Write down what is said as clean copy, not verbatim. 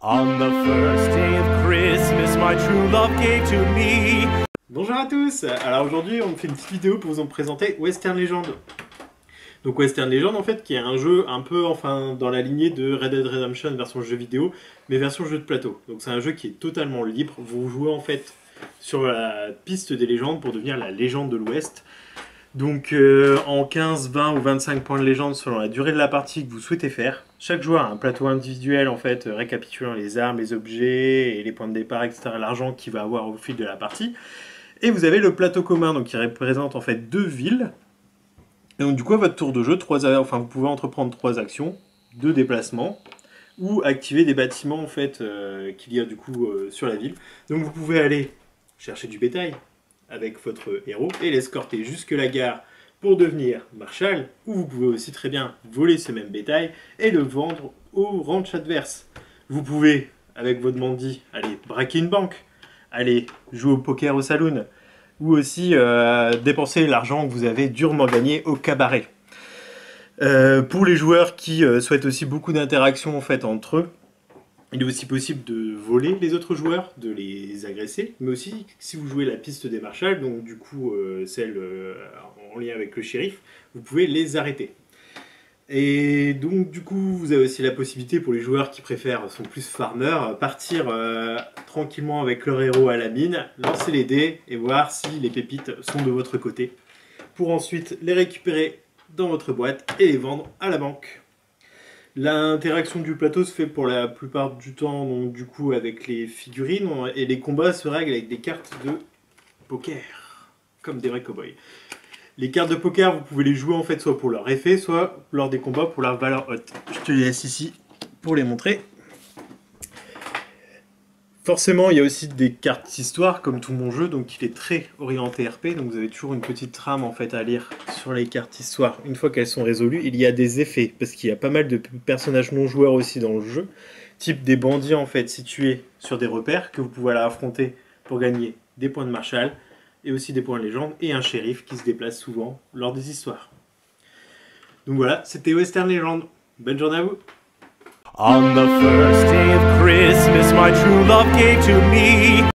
On the first day of Christmas, my true love gave to me. Bonjour à tous. Alors aujourd'hui, on fait une petite vidéo pour vous en présenter Western Legend. Donc Western Legend, en fait, qui est un jeu un peu, dans la lignée de Red Dead Redemption version jeu vidéo, mais version jeu de plateau. Donc c'est un jeu qui est totalement libre. Vous jouez en fait sur la piste des légendes pour devenir la légende de l'Ouest. Donc en 15, 20 ou 25 points de légende selon la durée de la partie que vous souhaitez faire. Chaque joueur a un plateau individuel en fait récapitulant les armes, les objets et les points de départ, etc. L'argent qu'il va avoir au fil de la partie. Et vous avez le plateau commun donc qui représente en fait deux villes. Et donc du coup à votre tour de jeu, vous pouvez entreprendre 3 actions, 2 déplacements ou activer des bâtiments en fait qu'il y a du coup sur la ville. Donc vous pouvez aller chercher du bétail avec votre héros et l'escorter jusque la gare pour devenir marshal, ou vous pouvez aussi très bien voler ce même bétail et le vendre au ranch adverse. Vous pouvez, avec votre bandit, aller braquer une banque, aller jouer au poker au saloon, ou aussi dépenser l'argent que vous avez durement gagné au cabaret. Pour les joueurs qui souhaitent aussi beaucoup d'interaction en fait, entre eux, il est aussi possible de voler les autres joueurs, de les agresser, mais aussi si vous jouez la piste des marshals, donc du coup celle en lien avec le shérif, vous pouvez les arrêter. Et donc du coup vous avez aussi la possibilité pour les joueurs qui sont plus farmers, partir tranquillement avec leur héros à la mine, lancer les dés et voir si les pépites sont de votre côté, pour ensuite les récupérer dans votre boîte et les vendre à la banque. L'interaction du plateau se fait pour la plupart du temps donc, du coup avec les figurines et les combats se règlent avec des cartes de poker, comme des vrais cowboys. Les cartes de poker, vous pouvez les jouer en fait soit pour leur effet, soit lors des combats pour leur valeur haute. Je te les laisse ici pour les montrer. Forcément, il y a aussi des cartes histoire comme tout mon jeu, donc il est très orienté RP, donc vous avez toujours une petite trame en fait à lire sur les cartes histoire. Une fois qu'elles sont résolues, il y a des effets, parce qu'il y a pas mal de personnages non joueurs aussi dans le jeu, type des bandits en fait situés sur des repères que vous pouvez aller affronter pour gagner des points de marshal, et aussi des points de légende, et un shérif qui se déplace souvent lors des histoires. Donc voilà, c'était Western Legend. Bonne journée à vous. On the first day of Christmas, my true love gave to me.